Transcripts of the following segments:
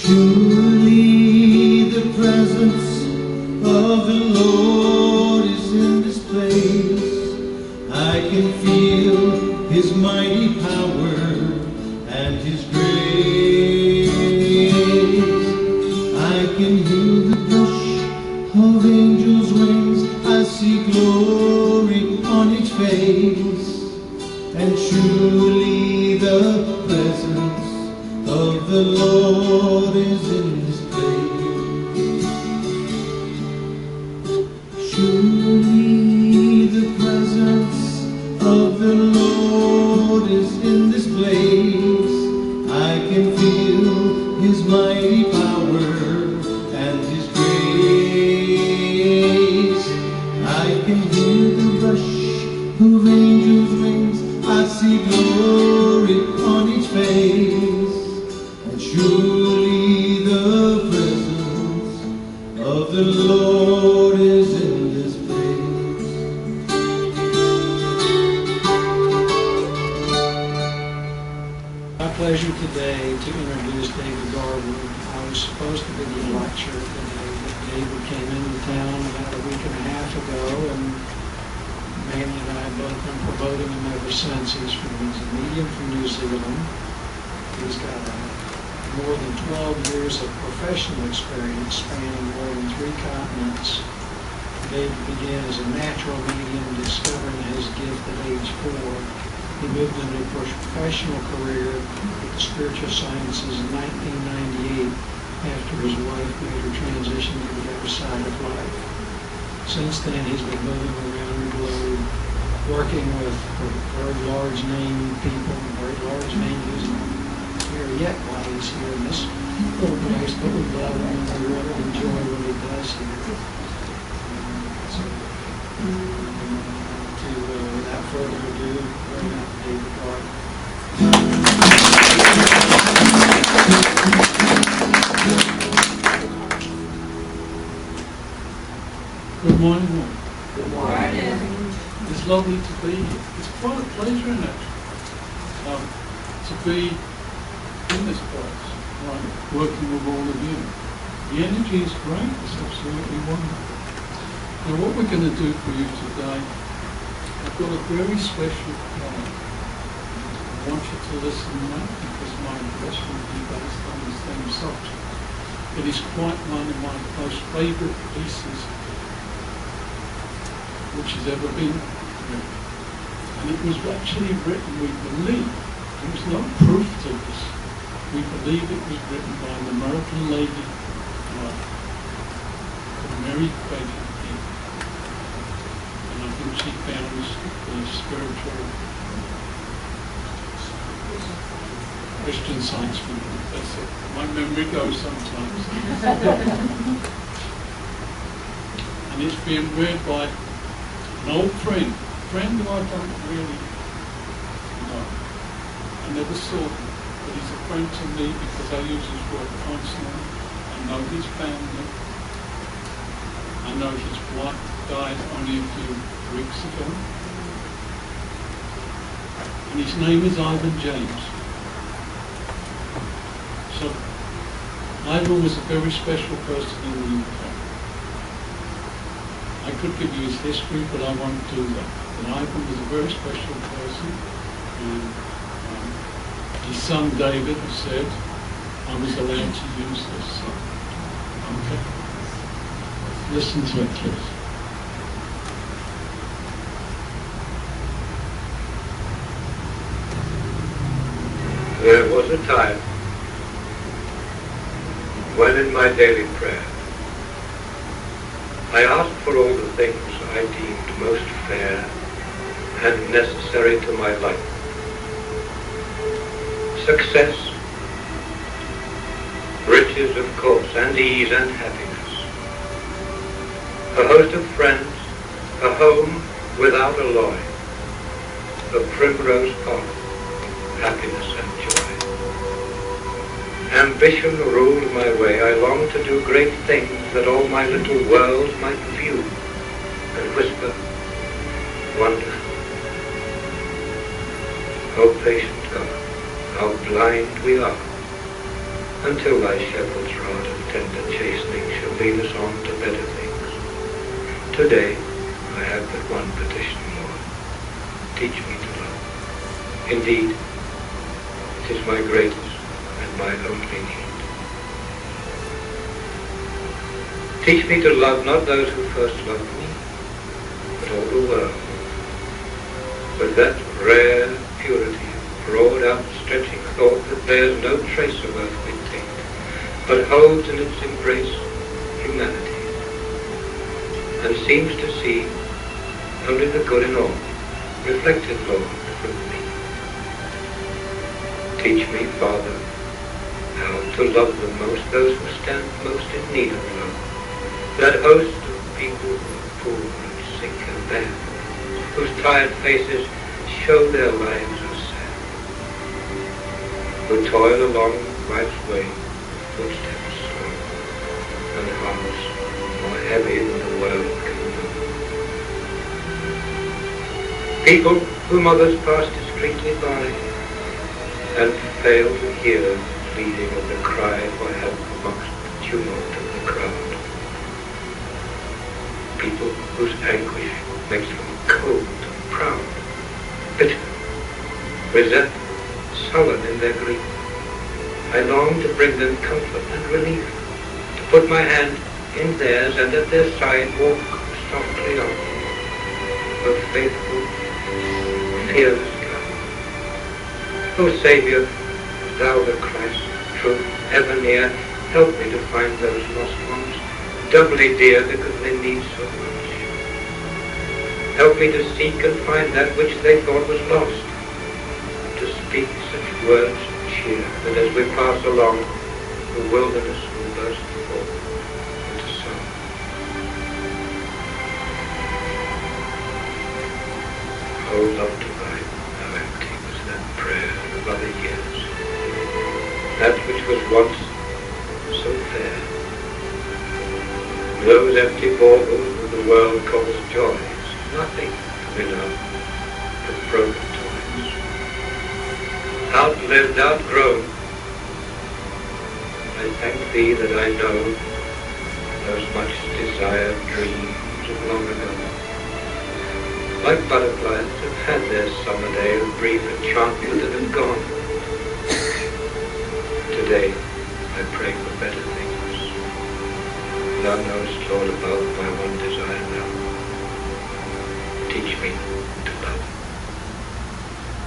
Surely the presence of the Lord is in this place. I can feel His mighty power and His grace. I can hear the brush of angels' wings. I see glory on each face. And surely the presence of the Lord is in this place. Surely the presence of the Lord is in this place. I can feel His mighty power and His grace. I can hear the rush of angels' wings. I see glory on each face. And surely the presence of the Lord is in this place. My pleasure today to introduce David Garwood. I was supposed to be the lecture today, but David came into town about a week and a half ago, and Manny and I have both been promoting him ever since. He's a medium from New Zealand. He's got more than 12 years of professional experience spanning more than 3 continents. David began as a natural medium, discovering his gift at age 4. He moved into a professional career with the spiritual sciences in 1998 after his wife made her transition to the other side of life. Since then, he's been moving around the globe, working with very large name people, very large name users here yet while he's here in this little place, but we love him and we really enjoy what he does here. Without further ado, bring up David Garwood. Good morning. Good morning. It's lovely to be here. It's quite a pleasure, isn't it? To be in this place, right, working with all of you. The energy is great. It's absolutely wonderful. Now, what we're going to do for you today, I've got a very special plan. I want you to listen now because my address will be based on the same subject. It is quite one of my most favourite pieces which has ever been written. And it was actually written, we believe, there was no proof to this, we believe it was written by an American lady called Mary Craig. And I think she founds the spiritual Christian Science movement. That's it. My memory goes sometimes. And it's being read by an old friend who I don't really know. I never saw him, but he's a friend to me because I use his work constantly. I know his family. I know his wife died only a few weeks ago. And his name is Ivan James. So, Ivan was a very special person in the UK. I could give you his history, but I won't do that. But Ivan was a very special person, and his son David has said I was allowed to use this. So, okay. Listen to it, please. There was a time when in my daily prayer I asked for all the things I deemed most fair and necessary to my life. Success, riches of course, and ease and happiness. A host of friends, a home without alloy, a primrose path, happiness and joy. Ambition ruled my way. I longed to do great things that all my little world might view and whisper, wonderful. Oh, patient God, how blind we are, until thy shepherd's rod of tender chastening shall lead us on to better things. Today I have but one petition, Lord. Teach me to love. Indeed, it is my greatest and my only need. Teach me to love not those who first loved me, but all the world, with that rare purity of broad outstretching thought that bears no trace of earthly taint, but holds in its embrace humanity, and seems to see only the good in all, reflected, Lord, from me. Teach me, Father, how to love the most those who stand most in need of love, that host of people who are poor and sick and bad, whose tired faces show their lives are sad, who toil along life's way, footsteps slow, and hearts more heavy than the world can know. People whom others pass discreetly by, and fail to hear the pleading of the cry for help amongst the tumult of the crowd. People whose anguish makes them cold and proud, bitter, resentful, sullen in their grief. I long to bring them comfort and relief, to put my hand in theirs and at their side walk softly on, a faithful, fearless God. O Saviour, thou the Christ, truth, ever near, help me to find those lost ones, doubly dear because they need so much. Help me to seek and find that which they thought was lost, to speak such words of cheer that as we pass along, the wilderness will burst forth into song. Oh, love divine, how empty was that prayer of other years, that which was once so fair. Those empty baubles that the world calls joys, nothing to be loved but broken toys. Outlived, outgrown, I thank thee that I know those much desired dreams of long ago. Like butterflies have had their summer day of brief enchantment and have gone. Today I pray for better things. Thou knowest, Lord, about my one desire now. Teach me to love.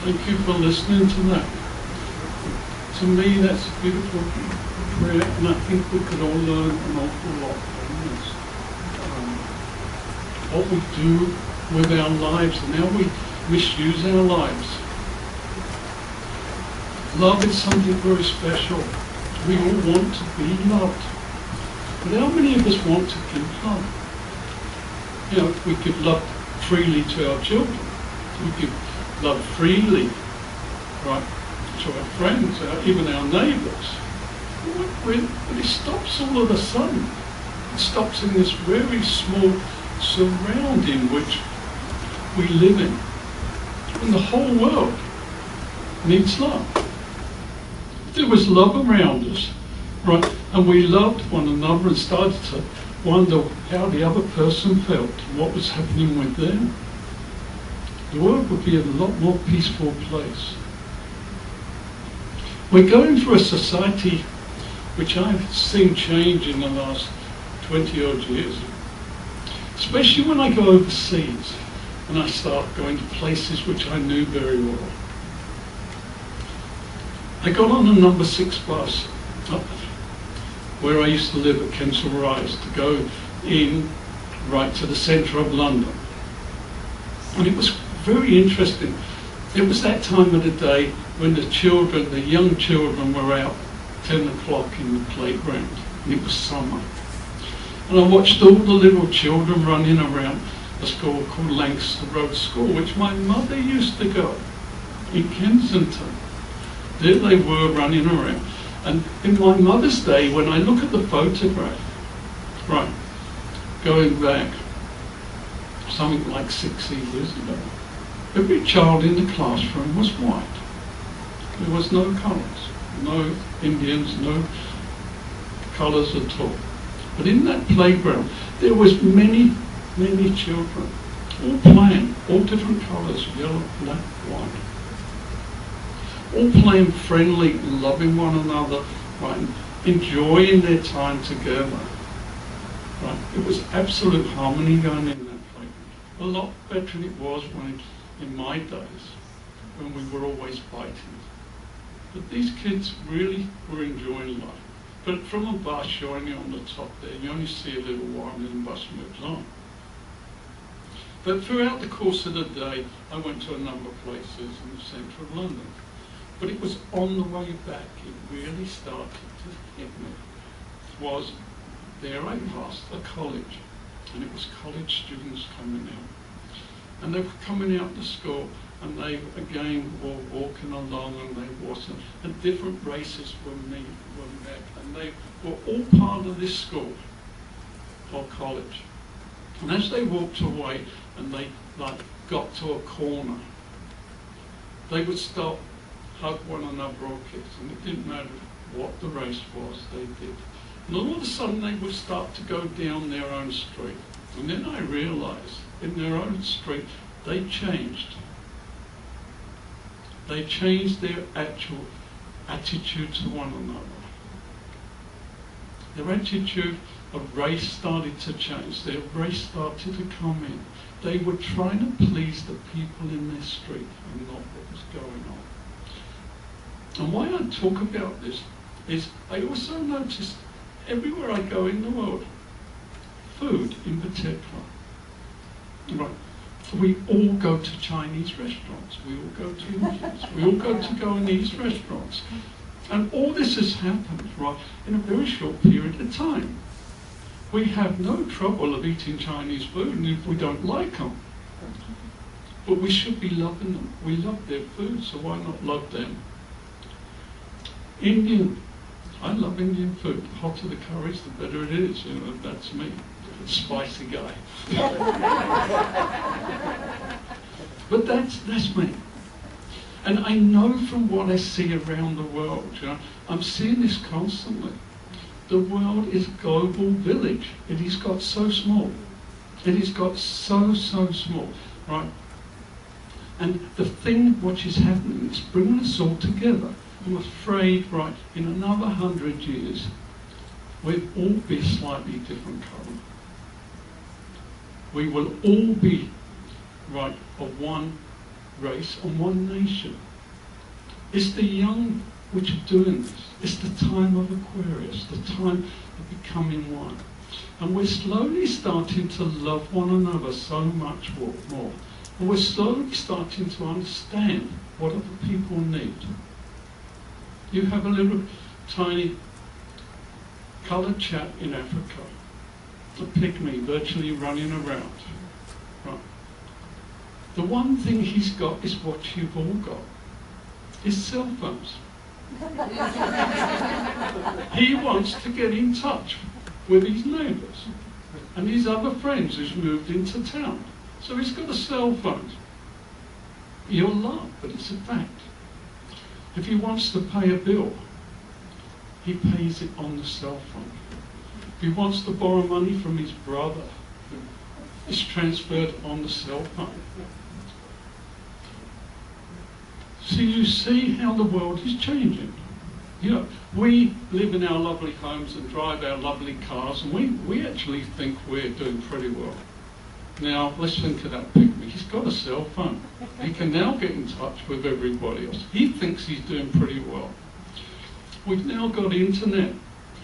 Thank you for listening to that. To me, that's a beautiful prayer, and I think we could all learn an awful lot from this. What we do with our lives and how we misuse our lives. Love is something very special. We all want to be loved. But how many of us want to give love? You know, we give love freely to our children. We give love freely, right, to our friends, even our neighbours. But it stops all of a sudden. It stops in this very small surrounding which we live in. And the whole world needs love. If there was love around us, right, and we loved one another and started to wonder how the other person felt, what was happening with them, the world would be a lot more peaceful place. We're going through a society which I've seen change in the last 20 odd years, especially when I go overseas and I start going to places which I knew very well. I got on a number 6 bus up where I used to live at Kensal Rise to go in right to the centre of London. And it was very interesting. It was that time of the day when the children, the young children, were out 10 o'clock in the playground, and it was summer. And I watched all the little children running around a school called Lancaster Road School, which my mother used to go in Kensington. There they were running around. And in my mother's day, when I look at the photograph, right, going back something like 60 years ago, every child in the classroom was white. There was no colours. no Indians, no colours at all. But in that playground, there was many, many children, all playing, all different colours, yellow, black, white. All playing friendly, loving one another, right, enjoying their time together. Right. It was absolute harmony going in that playground. A lot better than it was in my days, when we were always fighting. But these kids really were enjoying life. But from a bus, you're only on the top there, you only see a little while and then the bus moves on. But throughout the course of the day, I went to a number of places in the centre of London. But it was on the way back, it really started to hit me. Was there I passed a college, and it was college students coming out. And they were coming out to school, and they again were walking along, and they wasn't, and different races were met, and they were all part of this school or college. And as they walked away, and they got to a corner, they would stop, hug one another or kiss, and it didn't matter what the race was, they did. And all of a sudden they would start to go down their own street. And then I realised, in their own street, they changed. They changed their actual attitude to one another. Their attitude of race started to change. Their race started to come in. They were trying to please the people in their street and not what was going on. And why I talk about this is I also noticed everywhere I go in the world, food in particular, right? We all go to Chinese restaurants, we all go to Indians, we all go to Goanese restaurants. And all this has happened, right, in a very short period of time. We have no trouble of eating Chinese food if we don't like them. But we should be loving them. We love their food, so why not love them? Indian. I love Indian food. The hotter the curries, the better it is. You know, that's me, a spicy guy. But that's me. And I know from what I see around the world, you know, I'm seeing this constantly. The world is a global village. It has got so small. It has got so small, right? And the thing which is happening is bringing us all together. I'm afraid, right, in another 100 years, we'll all be a slightly different colour. We will all be, right, of one race and one nation. It's the young which are doing this. It's the time of Aquarius, the time of becoming one. And we're slowly starting to love one another so much more. And we're slowly starting to understand what other people need. You have a little tiny coloured chap in Africa, a pygmy virtually running around. Right. The one thing he's got is what you've all got, is cell phones. He wants to get in touch with his neighbours and his other friends who's moved into town. So he's got a cell phone. You'll laugh, but it's a fact. If he wants to pay a bill, he pays it on the cell phone. If he wants to borrow money from his brother, it's transferred on the cell phone. So you see how the world is changing. You know, we live in our lovely homes and drive our lovely cars, and we actually think we're doing pretty well. Now, let's think of that pygmy. He's got a cell phone. He can now get in touch with everybody else. He thinks he's doing pretty well. We've now got internet,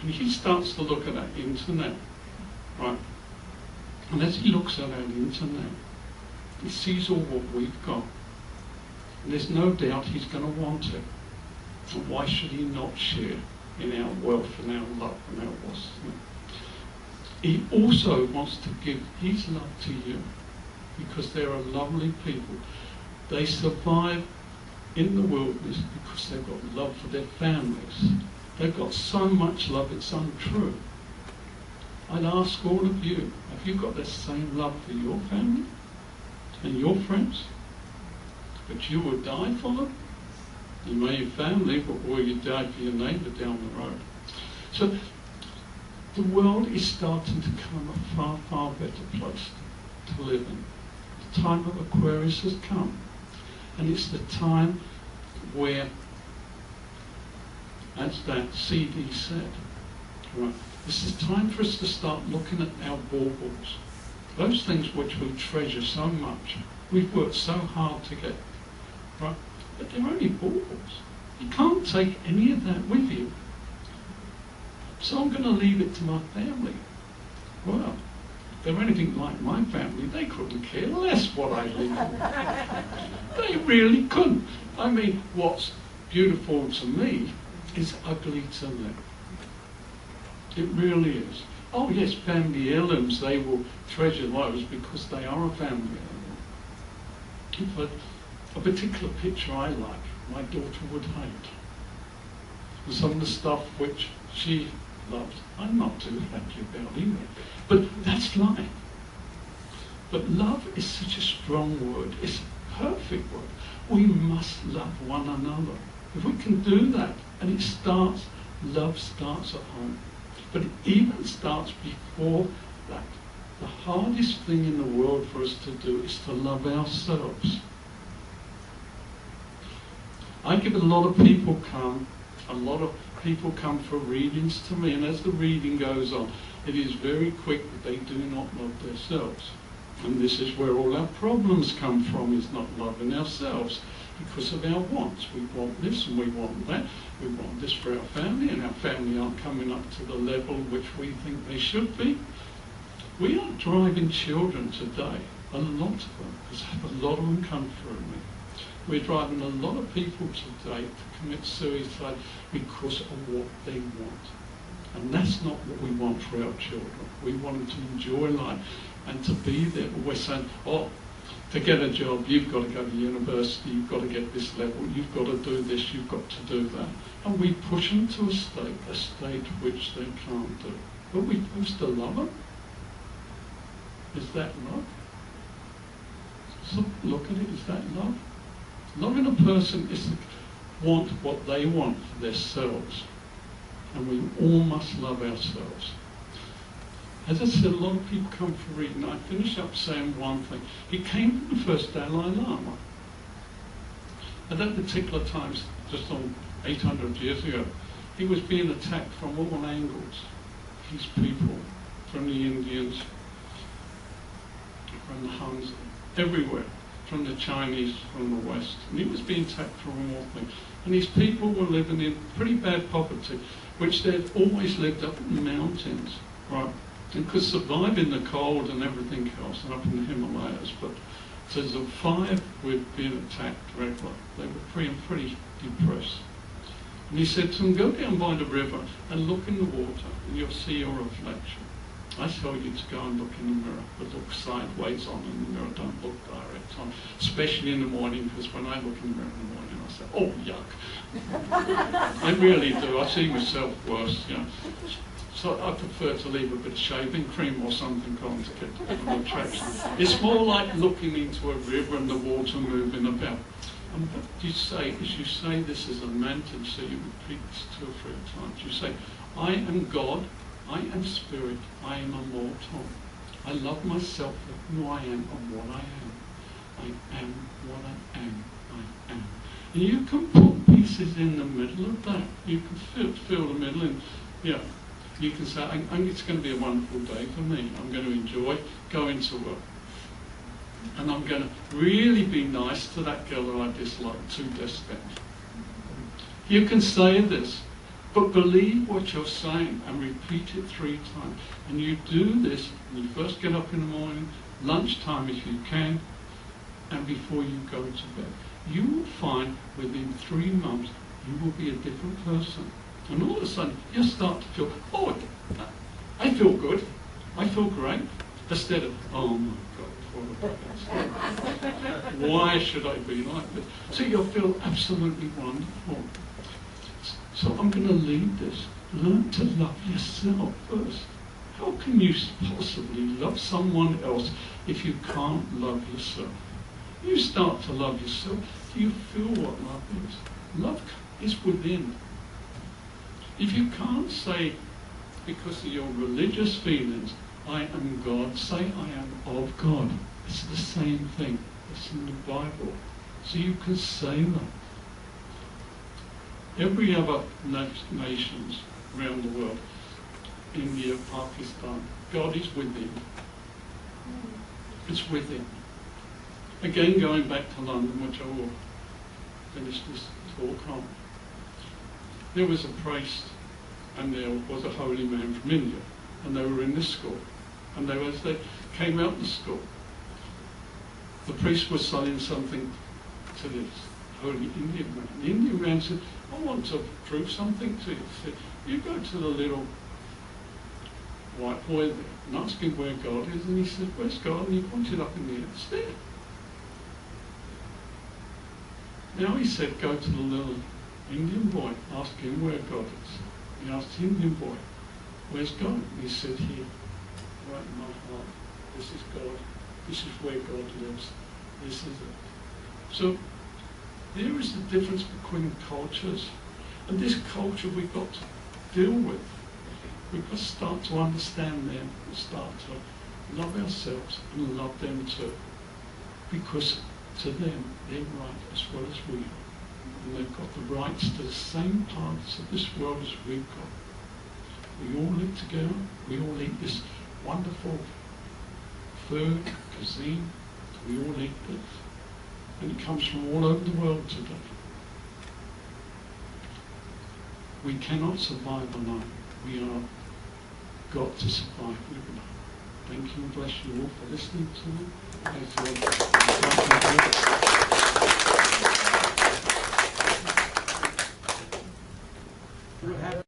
and he starts to look at that internet, right? And as he looks at that internet, he sees all what we've got. And there's no doubt he's going to want it. And why should he not share in our wealth and our love and our loss? He also wants to give his love to you because they're a lovely people. They survive in the wilderness because they've got love for their families. They've got so much love, it's untrue. I'd ask all of you, have you got the same love for your family and your friends? But you would die for them? You may have family, or you die for your neighbour down the road. So the world is starting to become a far, far better place to live in. The time of Aquarius has come. And it's the time where, as that CD said, right, this is time for us to start looking at our baubles. Those things which we treasure so much, we've worked so hard to get, right? But they're only baubles. You can't take any of that with you. So I'm going to leave it to my family. Well, if they're anything like my family, they couldn't care less what I leave. They really couldn't. I mean, what's beautiful to me is ugly to them. It really is. Oh yes, family heirlooms, they will treasure those because they are a family heirloom. But a particular picture I like, my daughter would hate. And some of the stuff which she loves, I'm not too happy about either. But that's life. But love is such a strong word. It's a perfect word. We must love one another. If we can do that, and it starts, love starts at home. But it even starts before that. The hardest thing in the world for us to do is to love ourselves. I get a lot of people come for readings to me, and as the reading goes on, it is very quick that they do not love themselves. And this is where all our problems come from, is not loving ourselves because of our wants. We want this and we want that. We want this for our family, and our family aren't coming up to the level which we think they should be. We are driving children today, a lot of them, because a lot of them come through me. We're driving a lot of people today to commit suicide because of what they want. And that's not what we want for our children. We want them to enjoy life and to be there. But we're saying, oh, to get a job, you've got to go to university, you've got to get this level, you've got to do this, you've got to do that. And we push them to a state which they can't do. But we're supposed to love them. Is that love? So look at it, is that love? Loving a person is to want what they want for themselves. And we all must love ourselves. As I said, a lot of people come for reading. I finish up saying one thing. He came from the first Dalai Lama. At that particular time, just on 800 years ago, he was being attacked from all angles. His people, from the Indians, from the Huns, everywhere, from the Chinese, from the West. And he was being attacked from all things. And his people were living in pretty bad poverty, which they'd always lived up in the mountains, right? And could survive in the cold and everything else, and up in the Himalayas. But to survive with being attacked regularly, they were pretty depressed. And he said to them, go down by the river and look in the water, and you'll see your reflection. I tell you to go and look in the mirror, but look sideways on in the mirror, don't look direct on, especially in the morning, because when I look in the mirror in the morning, I say, oh, yuck. I really do. I see myself worse, you know. So I prefer to leave a bit of shaving cream or something on to get the attraction. It's more like looking into a river and the water moving about. And what you say is, you say this as a mantra, so you repeat this 2 or 3 times. You say, I am God, I am spirit, I am immortal. I love myself for who I am and what I am. I am what I am, I am. And you can put pieces in the middle of that. You can fill the middle in, yeah. You can say, it's going to be a wonderful day for me. I'm going to enjoy going to work. And I'm going to really be nice to that girl that I dislike to the extent. You can say this, but believe what you're saying and repeat it 3 times. And you do this when you first get up in the morning, lunchtime if you can, and before you go to bed. You will find within 3 months you will be a different person. And all of a sudden, you start to feel, oh, I feel good, I feel great, instead of, oh my God, why should I be like this? So you'll feel absolutely wonderful. So I'm going to leave this. Learn to love yourself first. How can you possibly love someone else if you can't love yourself? You start to love yourself, do you feel what love is? Love is within. If you can't say, because of your religious feelings, I am God, say I am of God. It's the same thing. It's in the Bible. So you can say that. Every other nations around the world, India, Pakistan, God is within. It's within. Again, going back to London, which I will finish this talk on. There was a priest and there was a holy man from India, and they were in this school. And as they came out of the school, the priest was saying something to this holy Indian man. The Indian man said, I want to prove something to you. He said, you go to the little white boy there and ask him where God is. And he said, where's God? And he pointed up in the air. It's there. Now he said, go to the little Indian boy, ask him where God is. He asked the Indian boy, where's God? And he said, here, right in my heart. This is God. This is where God lives. This is it. So there is the difference between cultures. And this culture we've got to deal with. We've got to start to understand them and start to love ourselves and love them too. Because to them, they're right as well as we are. And they've got the rights to the same parts of this world as we've got. We all live together. We all eat this wonderful food, cuisine. We all eat this. And it comes from all over the world today. We cannot survive alone. We are got to survive alone. Thank you and bless you all for listening to me. Thank you.